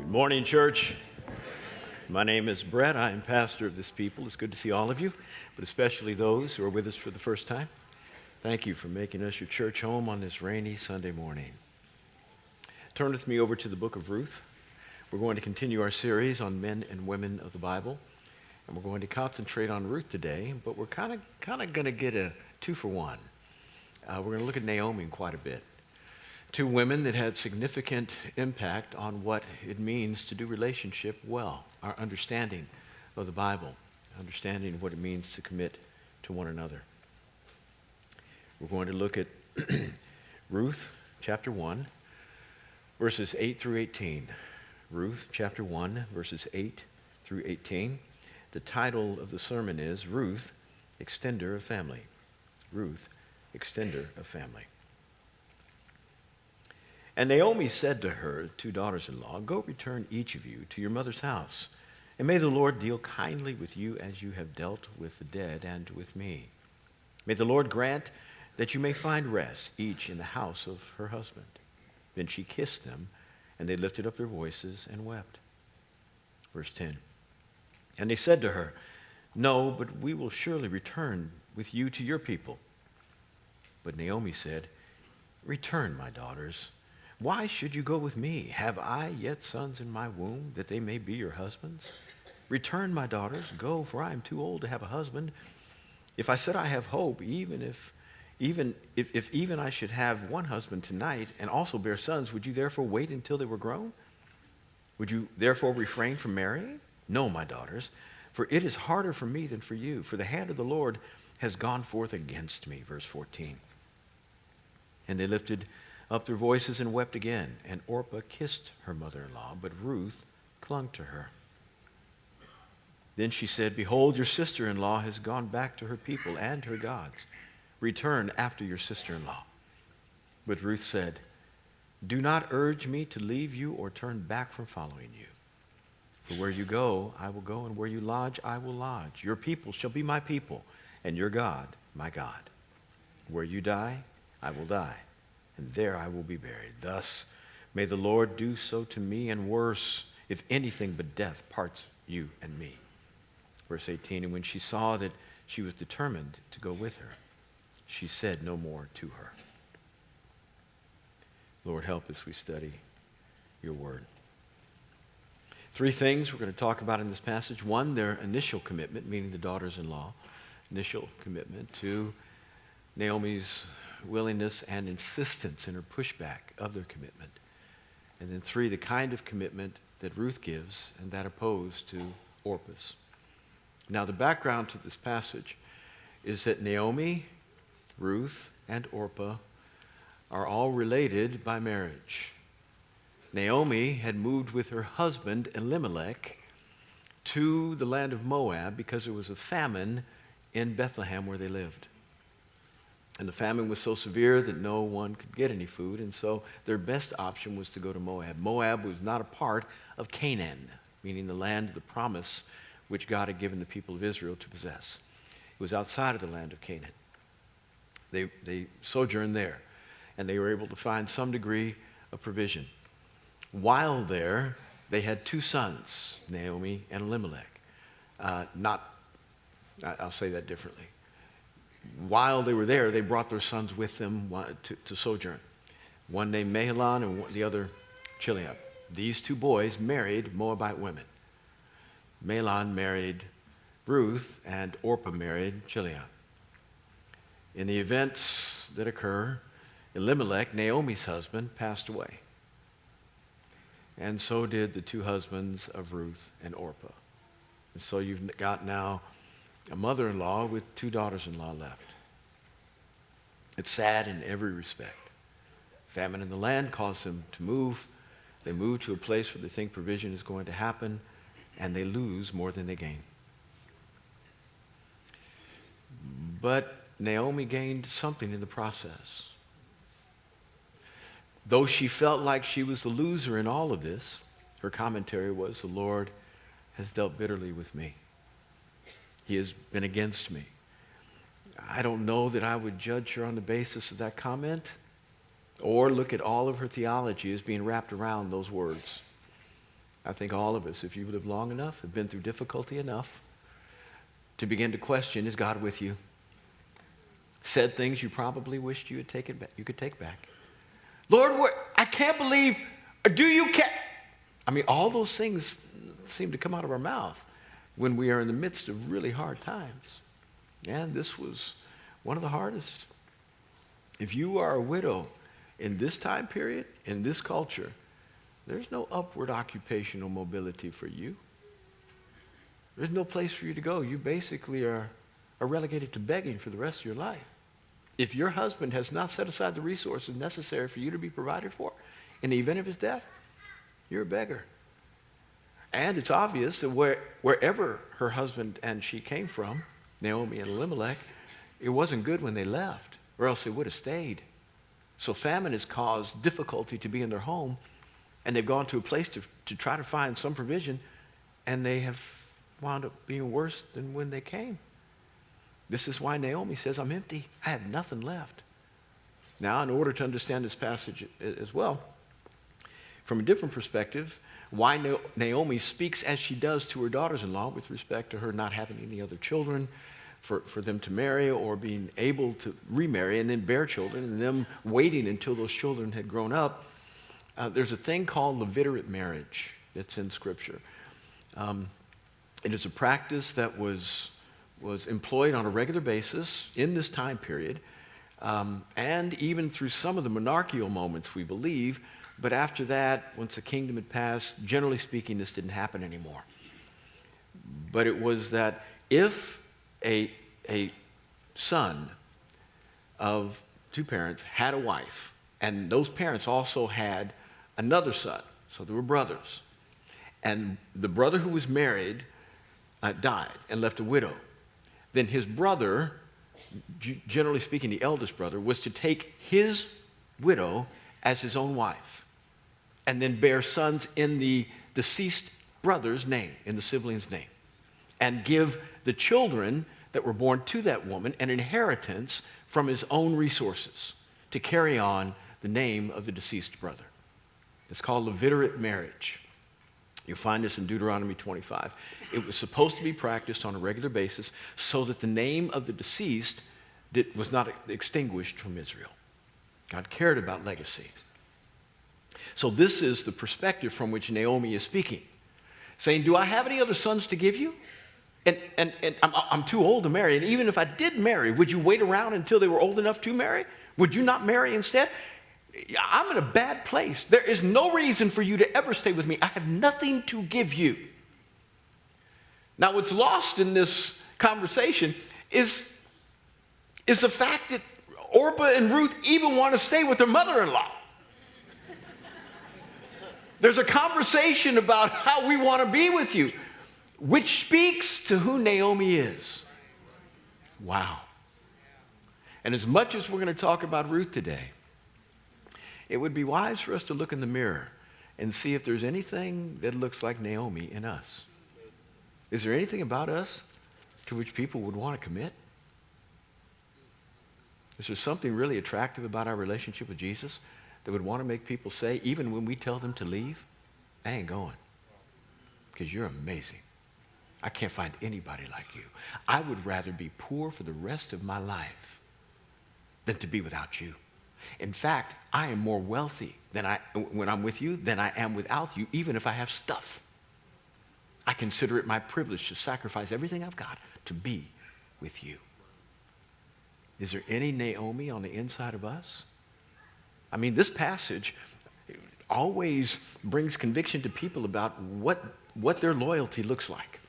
Morning, church. My name is Brett. I am pastor of this people. It's good to see all of you, but especially those who are with us for the first time. Thank you for making us your church home on this rainy Sunday morning. Turn with me over to the book of Ruth. We're going to continue our series on men and women of the Bible, and we're going to concentrate on Ruth today, but we're kind of going to get a two-for-one. We're going to look at Naomi quite a bit. Two women that had significant impact on what it means to do relationship well, our understanding of the Bible, understanding of what it means to commit to one another. We're going to look at Ruth chapter 1, verses 8 through 18. Ruth chapter 1, verses 8 through 18. The title of the sermon is Ruth, Extender of Family. Ruth, Extender of Family. And Naomi said to her two daughters-in-law, "Go return each of you to your mother's house, and may the Lord deal kindly with you as you have dealt with the dead and with me. May the Lord grant that you may find rest, each in the house of her husband." Then she kissed them, and they lifted up their voices and wept. Verse 10. And they said to her, "No, but we will surely return with you to your people." But Naomi said, "Return, my daughters. Why should you go with me? Have I yet sons in my womb, that they may be your husbands? Return, my daughters, go, for I am too old to have a husband. If I said I have hope, if even I should have one husband tonight and also bear sons, would you therefore wait until they were grown? Would you therefore refrain from marrying? No, my daughters, for it is harder for me than for you, for the hand of the Lord has gone forth against me." Verse 14. And they lifted up their voices and wept again. And Orpah kissed her mother-in-law, but Ruth clung to her. Then she said, "Behold, your sister-in-law has gone back to her people and her gods. Return after your sister-in-law." But Ruth said, "Do not urge me to leave you or turn back from following you. For where you go, I will go, and where you lodge, I will lodge. Your people shall be my people, and your God, my God. Where you die, I will die, and there I will be buried. Thus may the Lord do so to me, and worse, if anything but death parts you and me." Verse 18, and when she saw that she was determined to go with her, she said no more to her. Lord, help us we study your word. Three things we're going to talk about in this passage. One, their initial commitment, meaning the daughters-in-law, initial commitment to Naomi's willingness and insistence in her pushback of their commitment. And then three, the kind of commitment that Ruth gives and that opposed to Orpah's. Now, the background to this passage is that Naomi, Ruth, and Orpah are all related by marriage. Naomi had moved with her husband Elimelech to the land of Moab because there was a famine in Bethlehem where they lived. And the famine was so severe that no one could get any food, and so their best option was to go to Moab. Moab was not a part of Canaan, meaning the land of the promise which God had given the people of Israel to possess. It was outside of the land of Canaan. They sojourned there, and they were able to find some degree of provision. While there, they had two sons, Naomi and Elimelech. I'll say that differently. While they were there, they brought their sons with them to sojourn. One named Mahlon and the other Chileab. These two boys married Moabite women. Mahlon married Ruth, and Orpah married Chileab. In the events that occur, Elimelech, Naomi's husband, passed away. And so did the two husbands of Ruth and Orpah. And so you've got now a mother-in-law with two daughters-in-law left. It's sad in every respect. Famine in the land caused them to move. They move to a place where they think provision is going to happen, and they lose more than they gain. But Naomi gained something in the process. Though she felt like she was the loser in all of this, her commentary was, "The Lord has dealt bitterly with me. He has been against me." I don't know that I would judge her on the basis of that comment or look at all of her theology as being wrapped around those words. I think all of us, if you live long enough, have been through difficulty enough to begin to question, is God with you? Said things you probably wished you had taken back, you could take back. Lord, I can't believe, do you care? I mean, all those things seem to come out of our mouth when we are in the midst of really hard times. And this was one of the hardest. If you are a widow in this time period, in this culture, there's no upward occupational mobility for you. There's no place for you to go. You basically are relegated to begging for the rest of your life. If your husband has not set aside the resources necessary for you to be provided for in the event of his death, you're a beggar. And it's obvious that wherever her husband and she came from, Naomi and Elimelech, it wasn't good when they left, or else they would have stayed. So famine has caused difficulty to be in their home, and they've gone to a place to try to find some provision, and they have wound up being worse than when they came. This is why Naomi says, I'm empty. I have nothing left. Now, in order to understand this passage as well, from a different perspective, why Naomi speaks as she does to her daughters-in-law with respect to her not having any other children, for them to marry or being able to remarry and then bear children, and them waiting until those children had grown up. There's a thing called levirate marriage that's in Scripture. It is a practice that was employed on a regular basis in this time period, and even through some of the monarchical moments, we believe. But after that, once the kingdom had passed, generally speaking, this didn't happen anymore. But it was that if a son of two parents had a wife, and those parents also had another son, so they were brothers, and the brother who was married died and left a widow, then his brother, generally speaking the eldest brother, was to take his widow as his own wife and then bear sons in the deceased brother's name, in the sibling's name, and give the children that were born to that woman an inheritance from his own resources to carry on the name of the deceased brother. It's called levirate marriage. You'll find this in Deuteronomy 25. It was supposed to be practiced on a regular basis so that the name of the deceased was not extinguished from Israel. God cared about legacy. So this is the perspective from which Naomi is speaking, saying, do I have any other sons to give you? And I'm too old to marry. And even if I did marry, would you wait around until they were old enough to marry? Would you not marry instead? I'm in a bad place. There is no reason for you to ever stay with me. I have nothing to give you. Now, what's lost in this conversation is the fact that Orpah and Ruth even want to stay with their mother-in-law. There's a conversation about how we want to be with you, which speaks to who Naomi is. Wow. And as much as we're going to talk about Ruth today, it would be wise for us to look in the mirror and see if there's anything that looks like Naomi in us. Is there anything about us to which people would want to commit? Is there something really attractive about our relationship with Jesus that would want to make people say, even when we tell them to leave, I ain't going, because you're amazing. I can't find anybody like you. I would rather be poor for the rest of my life than to be without you. In fact, I am more wealthy when I'm with you than I am without you, even if I have stuff. I consider it my privilege to sacrifice everything I've got to be with you. Is there any Naomi on the inside of us? I mean, this passage always brings conviction to people about what their loyalty looks like,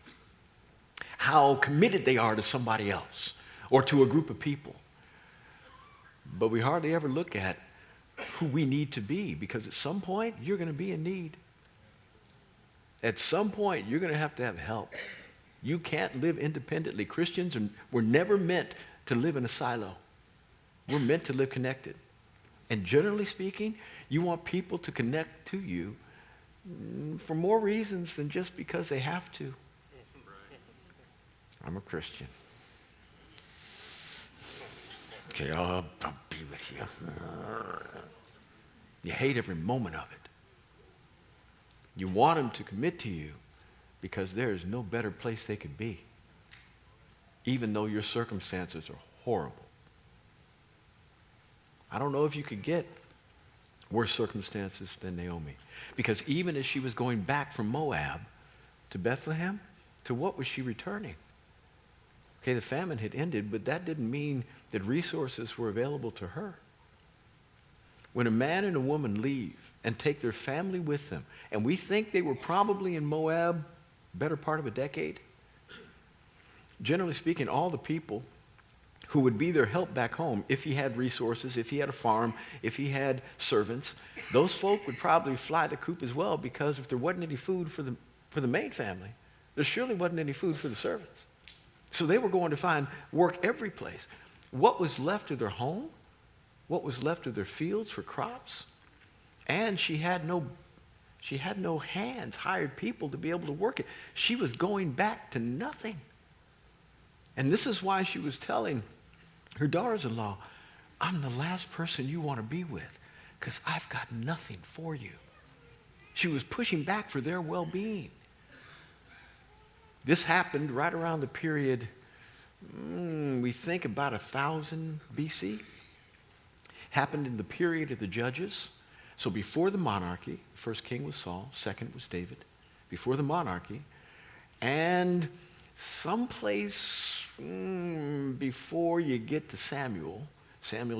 how committed they are to somebody else or to a group of people. But we hardly ever look at who we need to be, because at some point you're going to be in need. At some point you're going to have help. You can't live independently. Christians were never meant to live in a silo. We're meant to live connected. And generally speaking, you want people to connect to you for more reasons than just because they have to. I'm a Christian. Okay, I'll be with you. You hate every moment of it. You want them to commit to you because there is no better place they could be, even though your circumstances are horrible. I don't know if you could get worse circumstances than Naomi. Because even as she was going back from Moab to Bethlehem, to what was she returning? Okay, the famine had ended, but that didn't mean that resources were available to her. When a man and a woman leave and take their family with them, and we think they were probably in Moab better part of a decade, generally speaking, all the people who would be their help back home, if he had resources, if he had a farm, if he had servants, those folk would probably fly the coop as well, because if there wasn't any food for the main family, there surely wasn't any food for the servants. So they were going to find work every place. What was left of their home, what was left of their fields for crops, and she had no hands, hired people to be able to work it. She was going back to nothing. And this is why she was telling her daughters-in-law, I'm the last person you want to be with because I've got nothing for you. She was pushing back for their well-being. This happened right around the period, we think about 1000 BC. Happened in the period of the judges. So before the monarchy, first king was Saul, second was David. Before the monarchy, and someplace before you get to Samuel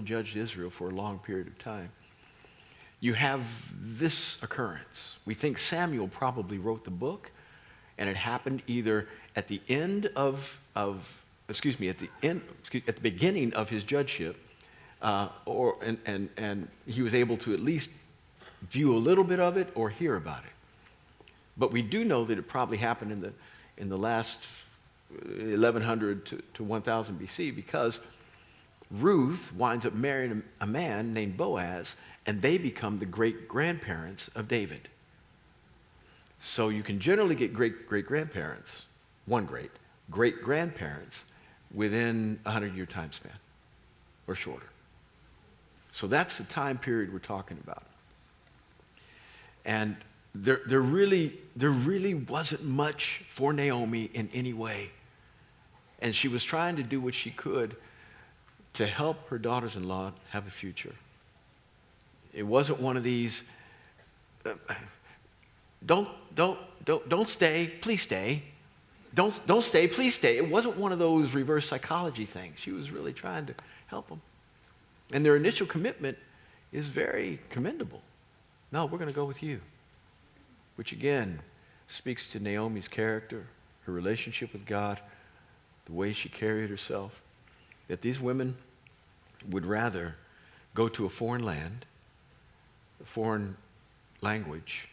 judged Israel for a long period of time, you have this occurrence. We think Samuel probably wrote the book, and it happened either at the end at the beginning of his judgeship, and he was able to at least view a little bit of it or hear about it. But we do know that it probably happened in the last 1100 to 1000 BC, because Ruth winds up marrying a man named Boaz, and they become the great-grandparents of David. So you can generally get great-grandparents, great-grandparents, within a 100-year time span or shorter. So that's the time period we're talking about. And there really wasn't much for Naomi in any way. And she was trying to do what she could to help her daughters-in-law have a future. It wasn't one of these, don't stay, please stay. Don't stay, please stay. It wasn't one of those reverse psychology things. She was really trying to help them. And their initial commitment is very commendable. No, we're going to go with you. Which again speaks to Naomi's character, her relationship with God, the way she carried herself, that these women would rather go to a foreign land, a foreign language,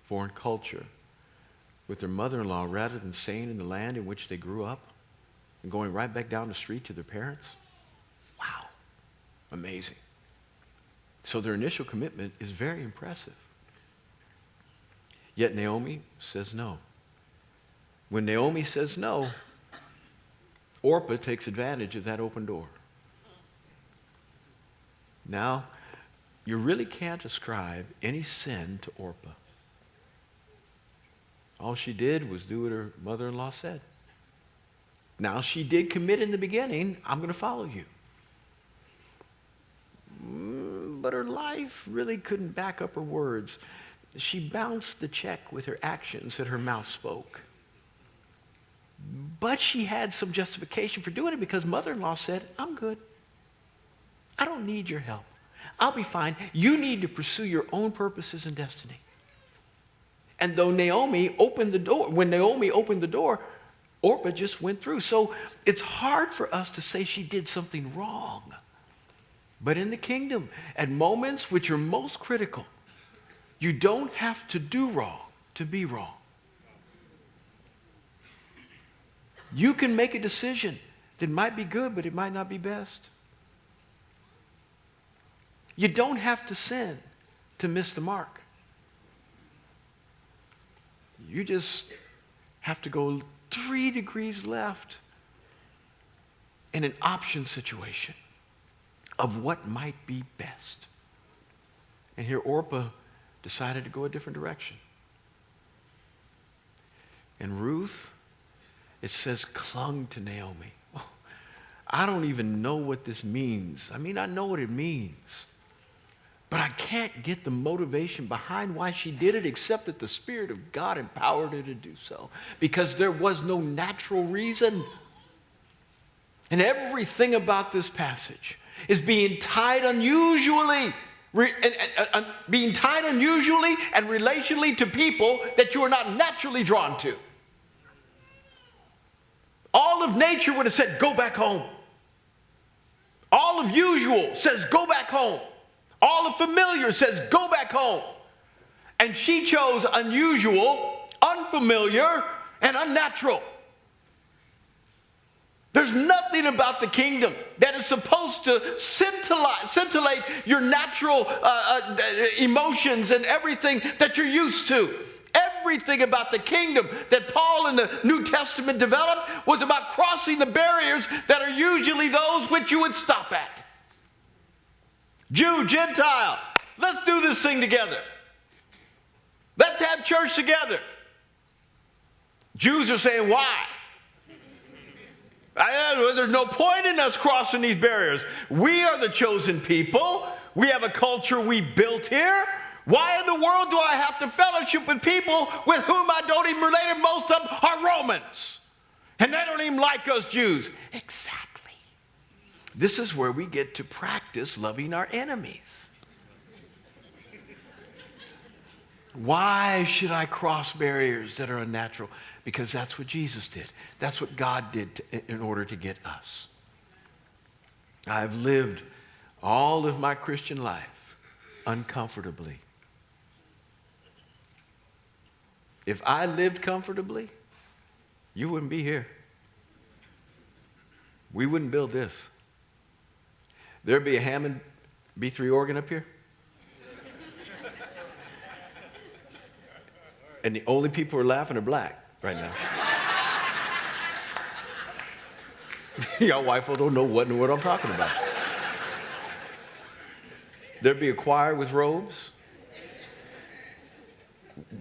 foreign culture, with their mother-in-law rather than staying in the land in which they grew up and going right back down the street to their parents. Wow, amazing. So their initial commitment is very impressive. Yet Naomi says no. When Naomi says no, Orpah takes advantage of that open door. Now, you really can't ascribe any sin to Orpah. All she did was do what her mother-in-law said. Now, she did commit in the beginning, I'm going to follow you. But her life really couldn't back up her words. She bounced the check with her actions that her mouth spoke. But she had some justification for doing it, because mother-in-law said, I'm good. I don't need your help. I'll be fine. You need to pursue your own purposes and destiny. And though Naomi opened the door, when Naomi opened the door, Orpah just went through. So it's hard for us to say she did something wrong. But in the kingdom, at moments which are most critical, you don't have to do wrong to be wrong. You can make a decision that might be good, but it might not be best. You don't have to sin to miss the mark. You just have to go 3 degrees left in an option situation of what might be best. And here Orpah decided to go a different direction. And Ruth, it says, clung to Naomi. Oh, I don't even know what this means. I mean, I know what it means. But I can't get the motivation behind why she did it except that the Spirit of God empowered her to do so. Because there was no natural reason. And everything about this passage is being tied unusually and relationally to people that you are not naturally drawn to. All of nature would have said, go back home. All of usual says, go back home. All of familiar says, go back home. And she chose unusual, unfamiliar, and unnatural. There's nothing about the kingdom that is supposed to scintillate your natural emotions and everything that you're used to. Everything about the kingdom that Paul in the New Testament developed was about crossing the barriers that are usually those which you would stop at. Jew, Gentile, let's do this thing together. Let's have church together. Jews are saying, why? There's no point in us crossing these barriers. We are the chosen people. We have a culture we built here. Why in the world do I have to fellowship with people with whom I don't even relate, and most of them are Romans? And they don't even like us Jews. Exactly. This is where we get to practice loving our enemies. Why should I cross barriers that are unnatural? Because that's what Jesus did. That's what God did in order to get us. I've lived all of my Christian life uncomfortably. If I lived comfortably, you wouldn't be here. We wouldn't build this. There'd be a Hammond B3 organ up here. And the only people who are laughing are black right now. Y'all white folk don't know what I'm talking about. There'd be a choir with robes.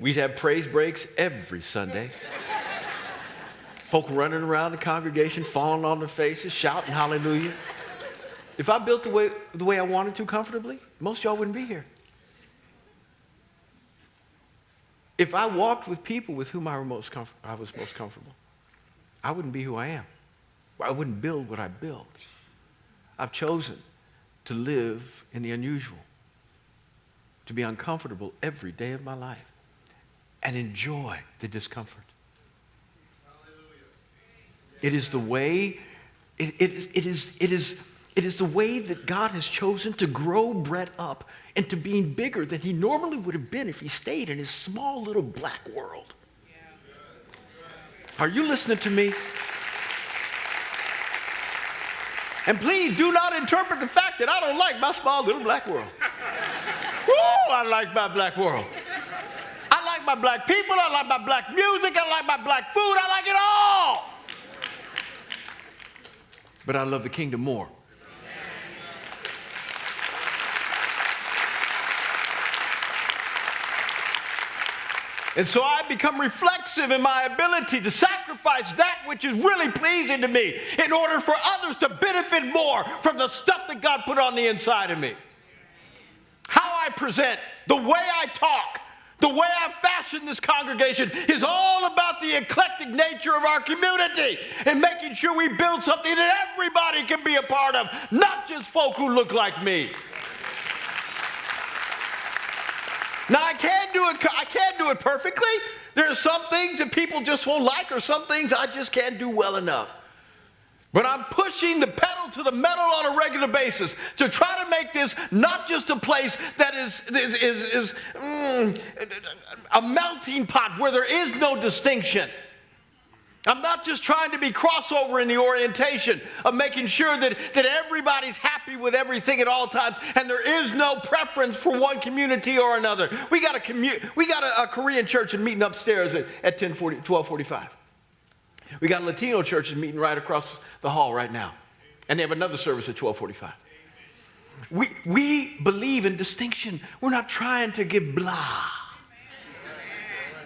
We'd have praise breaks every Sunday. Folk running around the congregation, falling on their faces, shouting hallelujah. If I built the way I wanted to comfortably, most of y'all wouldn't be here. If I walked with people with whom I was most comfortable, I wouldn't be who I am. I wouldn't build what I build. I've chosen to live in the unusual, to be uncomfortable every day of my life, and enjoy the discomfort. It is the way. It is the way that God has chosen to grow Brett up into being bigger than he normally would have been if he stayed in his small little black world. Are you listening to me? And please do not interpret the fact that I don't like my small little black world. Woo, I like my black world. I like my black people. I like my black music. I like my black food. I like it all. But I love the kingdom more. And so I become reflexive in my ability to sacrifice that which is really pleasing to me in order for others to benefit more from the stuff that God put on the inside of me. How I present, the way I talk, the way I fashion this congregation is all about the eclectic nature of our community and making sure we build something that everybody can be a part of, not just folk who look like me. Now, I can't do it perfectly. There are some things that people just won't like, or some things I just can't do well enough. But I'm pushing the pedal to the metal on a regular basis to try to make this not just a place that is a melting pot where there is no distinction. I'm not just trying to be crossover in the orientation of making sure that everybody's happy with everything at all times and there is no preference for one community or another. We got a Korean church and meeting upstairs at 12:45. We got a Latino church meeting right across the hall right now. And they have another service at 12:45. We believe in distinction. We're not trying to give blah.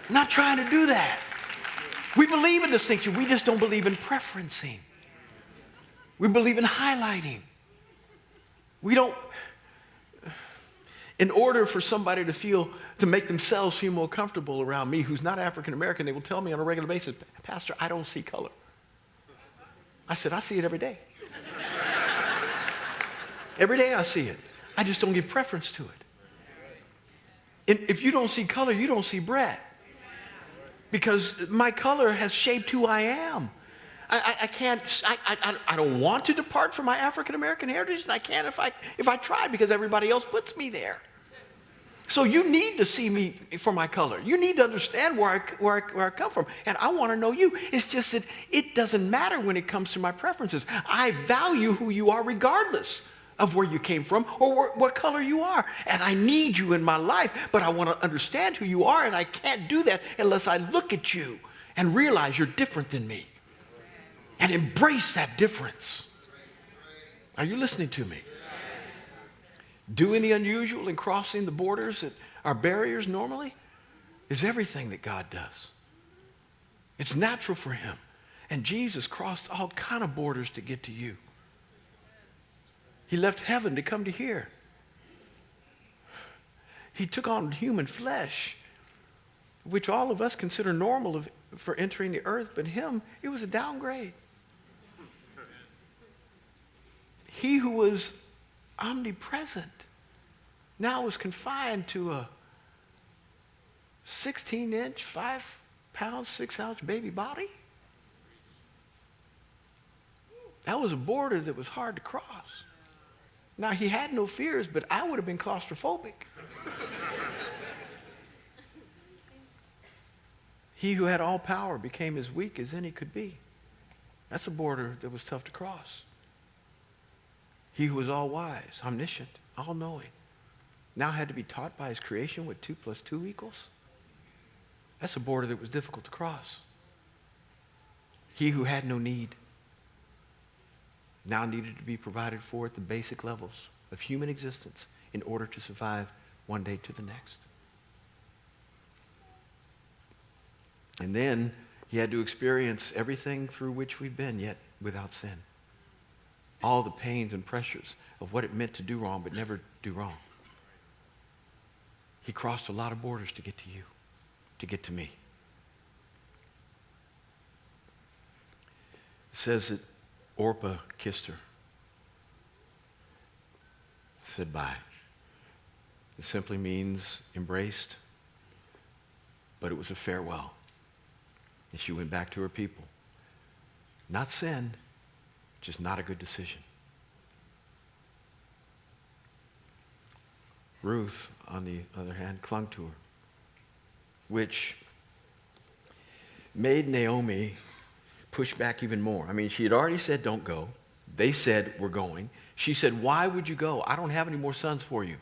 Not trying to do that. We believe in distinction. We just don't believe in preferencing. We believe in highlighting. We don't, in order for somebody to make themselves feel more comfortable around me who's not African American, they will tell me on a regular basis, Pastor, I don't see color. I said, I see it every day. Every day I see it. I just don't give preference to it. And if you don't see color, you don't see bread. Because my color has shaped who I am. I don't want to depart from my African American heritage, and I can't if I try, because everybody else puts me there. So you need to see me for my color. You need to understand where I come from. And I want to know you. It's just that it doesn't matter when it comes to my preferences. I value who you are regardless of where you came from or what color you are. And I need you in my life, but I want to understand who you are, and I can't do that unless I look at you and realize you're different than me and embrace that difference. Are you listening to me? Doing the unusual and crossing the borders that are barriers normally is everything that God does. It's natural for him. And Jesus crossed all kind of borders to get to you. He left heaven to come to here. He took on human flesh, which all of us consider normal for entering the earth, but him, it was a downgrade. He who was omnipresent now was confined to a 16-inch, 5 pound, 6-ounce baby body. That was a border that was hard to cross. Now, he had no fears, but I would have been claustrophobic. He who had all power became as weak as any could be. That's a border that was tough to cross. He who was all wise, omniscient, all-knowing, now had to be taught by his creation what 2 + 2 equals. That's a border that was difficult to cross. He who had no need now needed to be provided for at the basic levels of human existence in order to survive one day to the next. And then he had to experience everything through which we've been, yet without sin. All the pains and pressures of what it meant to do wrong but never do wrong. He crossed a lot of borders to get to you, to get to me. It says that Orpah kissed her, said bye. It simply means embraced, but it was a farewell. And she went back to her people. Not sin, just not a good decision. Ruth, on the other hand, clung to her, which made Naomi push back even more. I mean, she had already said, don't go. They said, we're going. She said, why would you go? I don't have any more sons for you.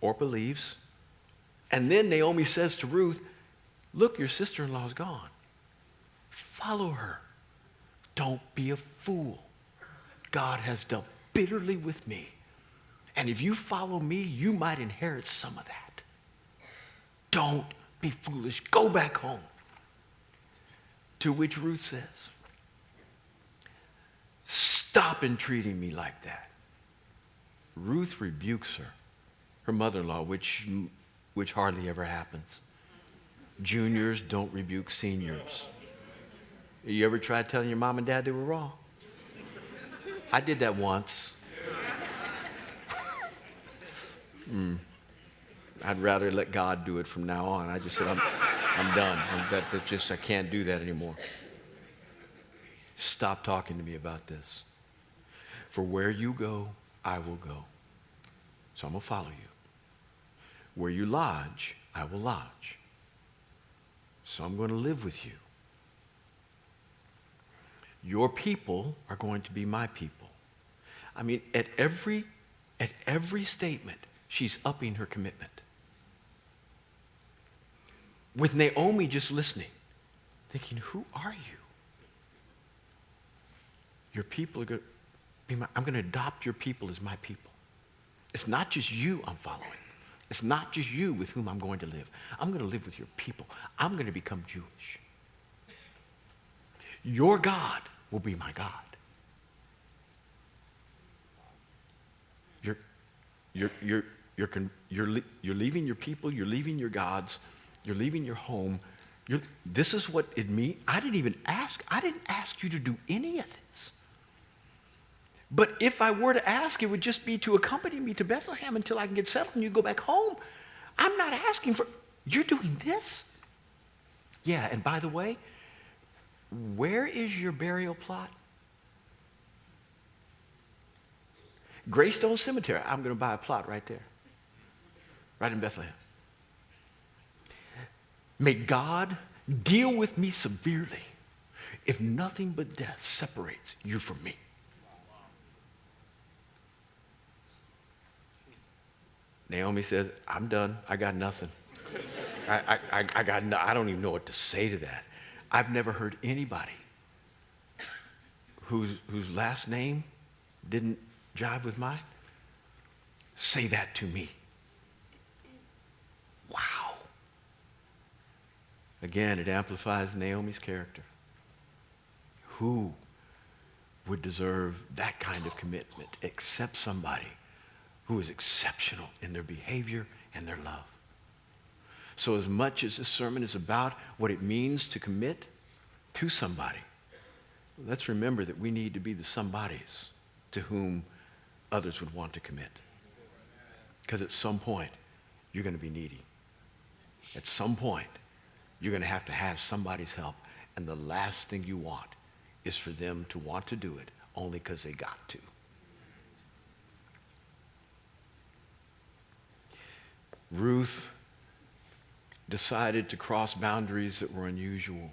Orpah leaves. And then Naomi says to Ruth, look, your sister-in-law's gone. Follow her. Don't be a fool. God has dealt bitterly with me. And if you follow me, you might inherit some of that. Don't be foolish. Go back home. To which Ruth says, stop entreating me like that. Ruth rebukes her mother-in-law, which hardly ever happens. Juniors don't rebuke seniors. You ever tried telling your mom and dad they were wrong? I did that once. I'd rather let God do it from now on. I just said, I'm done. I can't do that anymore. Stop talking to me about this. For where you go, I will go. So I'm going to follow you. Where you lodge, I will lodge. So I'm going to live with you. Your people are going to be my people. I mean, at every statement, she's upping her commitment. With Naomi just listening, thinking, who are you? Your people are going to be I'm going to adopt your people as my people. It's not just you I'm following. It's not just you with whom I'm going to live. I'm going to live with your people. I'm going to become Jewish. Your God will be my God. You're leaving your people. You're leaving your gods. You're leaving your home. This is what it means. I didn't ask you to do any of this. But if I were to ask, it would just be to accompany me to Bethlehem until I can get settled and you go back home. I'm not asking for, you're doing this? Yeah, and by the way, where is your burial plot? Greystone Cemetery. I'm going to buy a plot right there. Right in Bethlehem. May God deal with me severely if nothing but death separates you from me. Naomi says, I'm done. I got nothing. I don't even know what to say to that. I've never heard anybody whose last name didn't jive with mine say that to me. Wow. Again, it amplifies Naomi's character. Who would deserve that kind of commitment except somebody who is exceptional in their behavior and their love? So as much as this sermon is about what it means to commit to somebody, let's remember that we need to be the somebodies to whom others would want to commit. Because at some point, you're going to be needy. At some point, you're going to have somebody's help. And the last thing you want is for them to want to do it only because they got to. Ruth decided to cross boundaries that were unusual.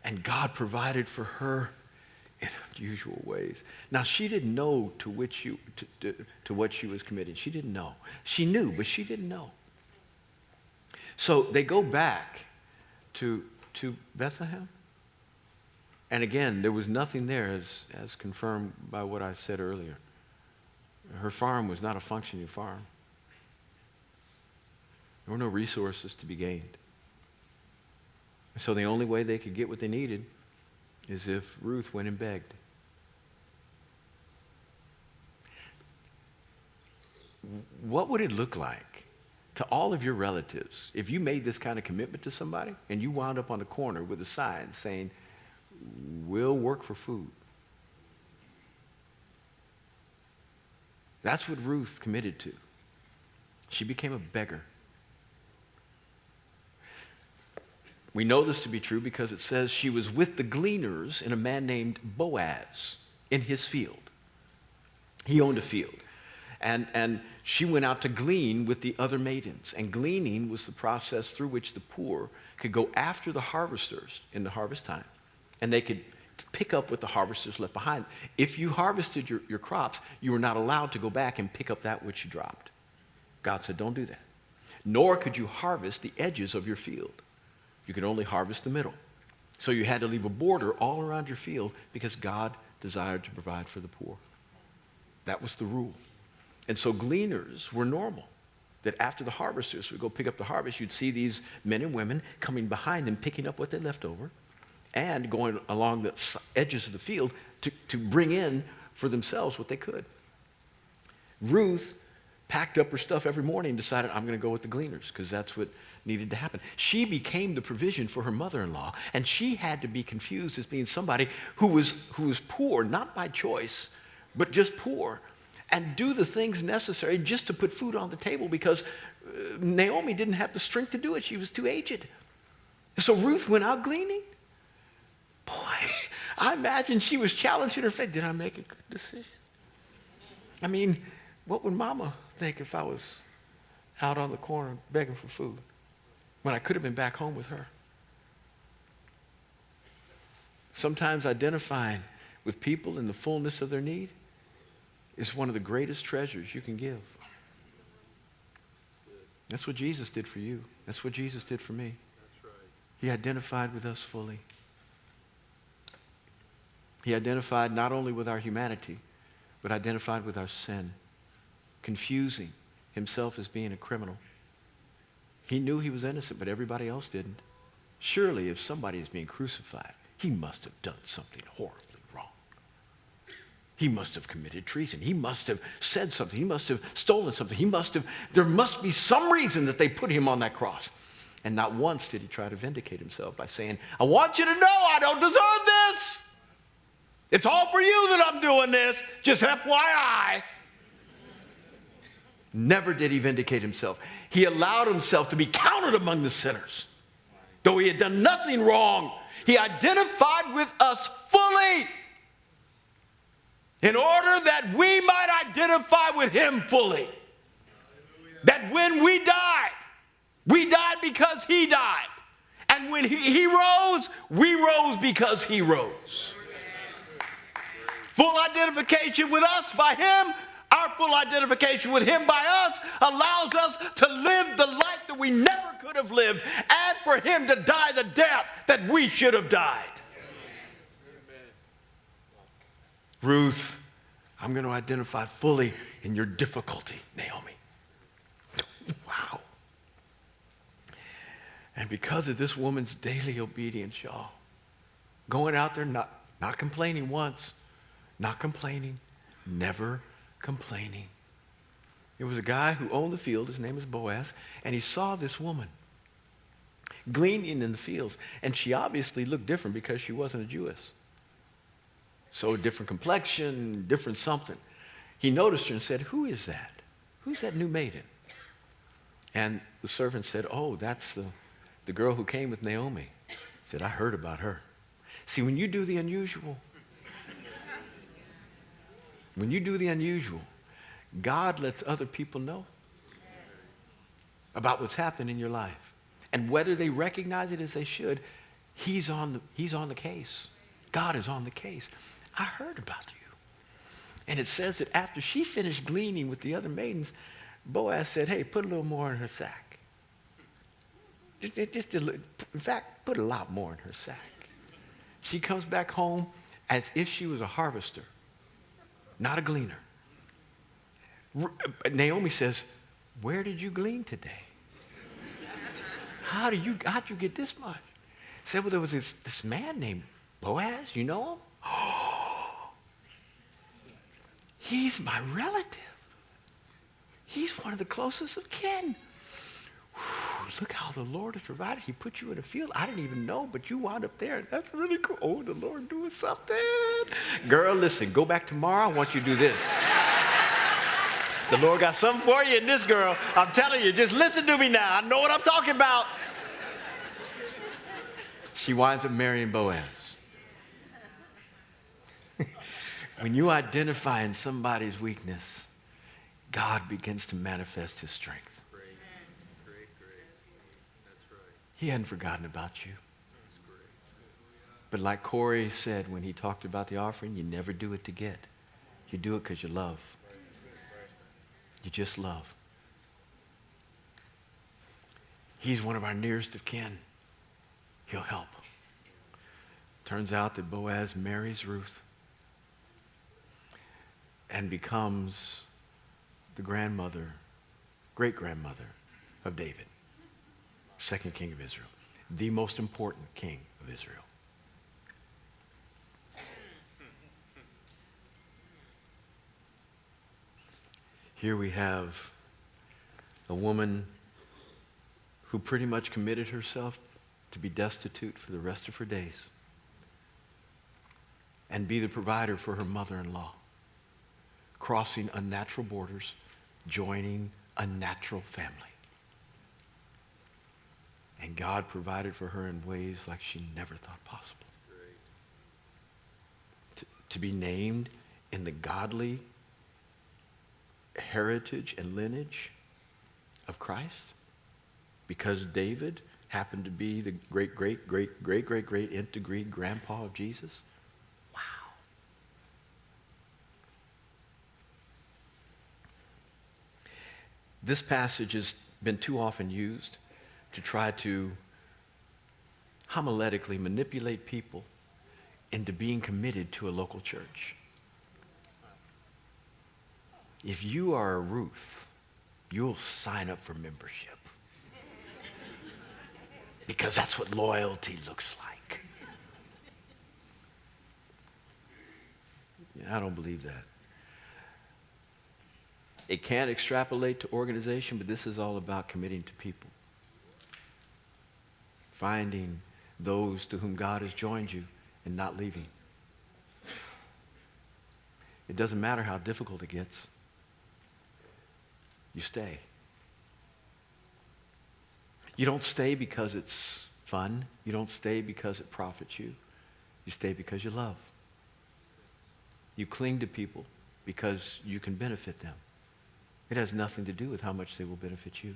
And God provided for her in unusual ways. Now, she didn't know to what she was committed. She didn't know. She knew, but she didn't know. So they go back to Bethlehem. And again, there was nothing there as confirmed by what I said earlier. Her farm was not a functioning farm. There were no resources to be gained. So the only way they could get what they needed is if Ruth went and begged. What would it look like to all of your relatives if you made this kind of commitment to somebody and you wound up on the corner with a sign saying, "We'll work for food"? That's what Ruth committed to. She became a beggar. We know this to be true because it says she was with the gleaners and a man named Boaz in his field. He owned a field. And she went out to glean with the other maidens. And gleaning was the process through which the poor could go after the harvesters in the harvest time. And they could pick up what the harvesters left behind. If you harvested your crops, you were not allowed to go back and pick up that which you dropped. God said, don't do that. Nor could you harvest the edges of your field. You could only harvest the middle. So you had to leave a border all around your field because God desired to provide for the poor. That was the rule. And so gleaners were normal. That after the harvesters would go pick up the harvest, you'd see these men and women coming behind them, picking up what they left over, and going along the edges of the field to bring in for themselves what they could. Ruth packed up her stuff every morning and decided, I'm going to go with the gleaners because that's what needed to happen. She became the provision for her mother-in-law, and she had to be confused as being somebody who was poor, not by choice, but just poor, and do the things necessary just to put food on the table because Naomi didn't have the strength to do it. She was too aged. So Ruth went out gleaning. Boy, I imagine she was challenged in her faith. Did I make a good decision? I mean, what would Mama think if I was out on the corner begging for food when I could have been back home with her? Sometimes identifying with people in the fullness of their need is one of the greatest treasures you can give. That's what Jesus did for you. That's what Jesus did for me. That's right. He identified with us fully. He identified not only with our humanity, but identified with our sin, confusing himself as being a criminal. He knew he was innocent, but everybody else didn't. Surely if somebody is being crucified, he must have done something horribly wrong. He must have committed treason. He must have said something. He must have stolen something. There must be some reason that they put him on that cross. And not once did he try to vindicate himself by saying, I want you to know I don't deserve this. It's all for you that I'm doing this. Just FYI. Never did he vindicate himself. He allowed himself to be counted among the sinners. Though he had done nothing wrong, he identified with us fully in order that we might identify with him fully. That when we died because he died. And when he rose, we rose because he rose. Full identification with us by him, our full identification with him by us allows us to live the life that we never could have lived, and for him to die the death that we should have died. Ruth, I'm going to identify fully in your difficulty, Naomi. Wow. And because of this woman's daily obedience, y'all, going out there, not complaining once, not complaining, never complaining. It was a guy who owned the field. His name was Boaz. And he saw this woman gleaning in the fields. And she obviously looked different because she wasn't a Jewess. So different complexion, different something. He noticed her and said, who is that? Who's that new maiden? And the servant said, oh, that's the girl who came with Naomi. He said, I heard about her. See, when you do the unusual, God lets other people know about what's happened in your life. And whether they recognize it as they should, he's on the case. God is on the case. I heard about you. And it says that after she finished gleaning with the other maidens, Boaz said, hey, put a little more in her sack. In fact, put a lot more in her sack. She comes back home as if she was a harvester, not a gleaner. Naomi says, where did you glean today? How'd you get this much? Said, well, there was this man named Boaz, you know him? Oh, he's my relative. He's one of the closest of kin. Whew, look how the Lord has provided. He put you in a field. I didn't even know, but you wound up there. That's really cool. Oh, the Lord doing something. Girl, listen, go back tomorrow. I want you to do this. The Lord got something for you in this, girl. I'm telling you, just listen to me now. I know what I'm talking about. She winds up marrying Boaz. When you identify in somebody's weakness, God begins to manifest his strength. Great. That's right. He hadn't forgotten about you. That's great. But like Corey said when he talked about the offering, you never do it to get. You do it because you love. You just love. He's one of our nearest of kin. He'll help. Turns out that Boaz marries Ruth and becomes the great-grandmother of David, second king of Israel, the most important king of Israel. Here we have a woman who pretty much committed herself to be destitute for the rest of her days and be the provider for her mother-in-law, crossing unnatural borders, joining a natural family. And God provided for her in ways like she never thought possible. To be named in the godly heritage and lineage of Christ, because David happened to be the great nth degree grandpa of Jesus. Wow. This passage has been too often used to try to homiletically manipulate people into being committed to a local church. If you are a Ruth, you'll sign up for membership. Because that's what loyalty looks like. I don't believe that. It can't extrapolate to organization, but this is all about committing to people. Finding those to whom God has joined you and not leaving. It doesn't matter how difficult it gets. You stay. You don't stay because it's fun. You don't stay because it profits you. You stay because you love. You cling to people because you can benefit them. It has nothing to do with how much they will benefit you.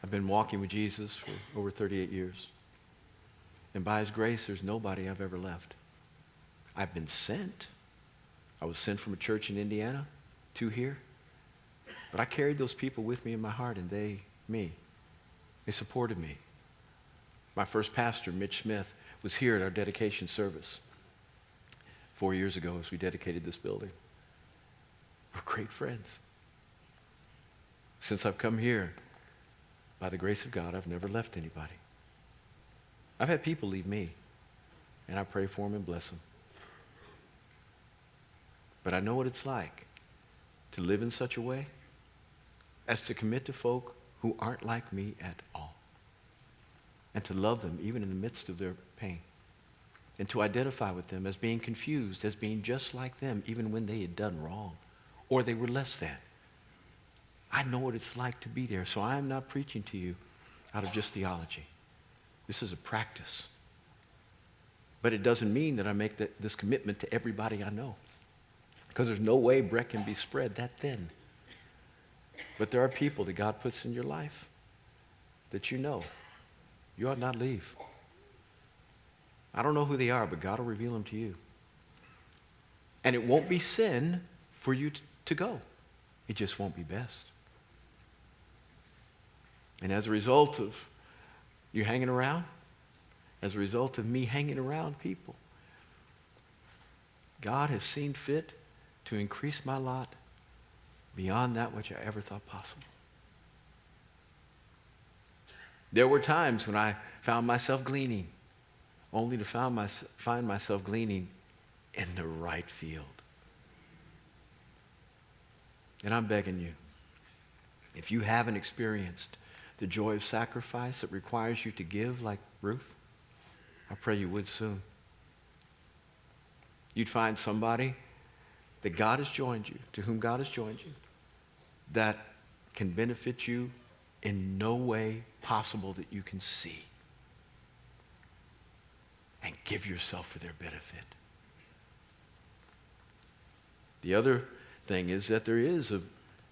I've been walking with Jesus for over 38 years. And by his grace, there's nobody I've ever left. I've been sent. I was sent from a church in Indiana to here. But I carried those people with me in my heart, and they supported me. My first pastor, Mitch Smith, was here at our dedication service 4 years ago as we dedicated this building. We're great friends. Since I've come here, by the grace of God, I've never left anybody. I've had people leave me, and I pray for them and bless them. But I know what it's like to live in such a way as to commit to folk who aren't like me at all, and to love them even in the midst of their pain, and to identify with them as being confused, as being just like them, even when they had done wrong, or they were less than. I know what it's like to be there, so I'm not preaching to you out of just theology. This is a practice. But it doesn't mean that I make this commitment to everybody I know, because there's no way Brett can be spread that thin. But there are people that God puts in your life that you ought not leave. I don't know who they are, but God will reveal them to you. And it won't be sin for you to go. It just won't be best. And as a result of you hanging around, as a result of me hanging around people, God has seen fit to increase my lot beyond that which I ever thought possible. There were times when I found myself gleaning, only to find myself gleaning in the right field. And I'm begging you, if you haven't experienced the joy of sacrifice that requires you to give like Ruth, I pray you would soon. You'd find somebody that God has joined you, to whom God has joined you, that can benefit you in no way possible that you can see. And give yourself for their benefit. The other thing is that there is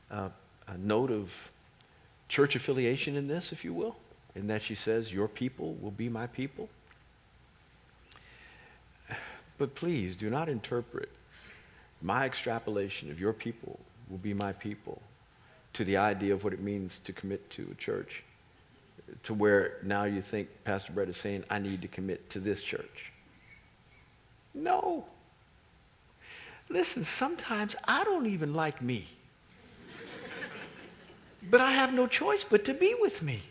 a note of church affiliation in this, if you will, in that she says, your people will be my people. But please do not interpret my extrapolation of your people will be my people to the idea of what it means to commit to a church, to where now you think Pastor Brett is saying, I need to commit to this church. No. Listen, sometimes I don't even like me. But I have no choice but to be with me.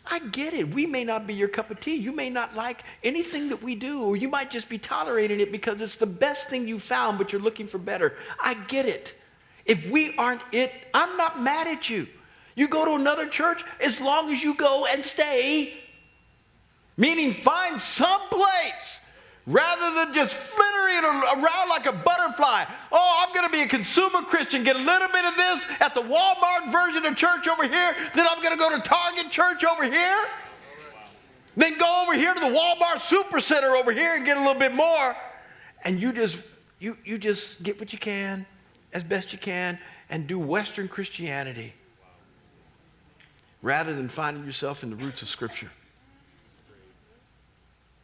I get it. We may not be your cup of tea. You may not like anything that we do, or you might just be tolerating it because it's the best thing you found, but you're looking for better. I get it. If we aren't it, I'm not mad at you. You go to another church as long as you go and stay, meaning find some place rather than just flittering around like a butterfly. Oh, I'm going to be a consumer Christian, get a little bit of this at the Walmart version of church over here, then I'm going to go to Target church over here, then go over here to the Walmart Supercenter over here and get a little bit more, and you just get what you can as best you can and do Western Christianity rather than finding yourself in the roots of Scripture.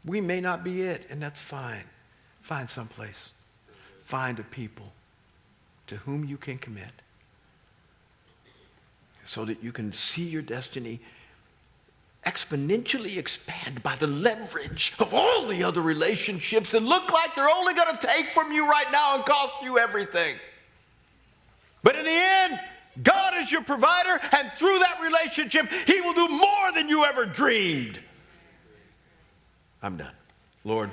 We may not be it, and that's fine. Find someplace. Find a people to whom you can commit so that you can see your destiny exponentially expand by the leverage of all the other relationships that look like they're only going to take from you right now and cost you everything. is your provider, and through that relationship, he will do more than you ever dreamed. I'm done. Lord,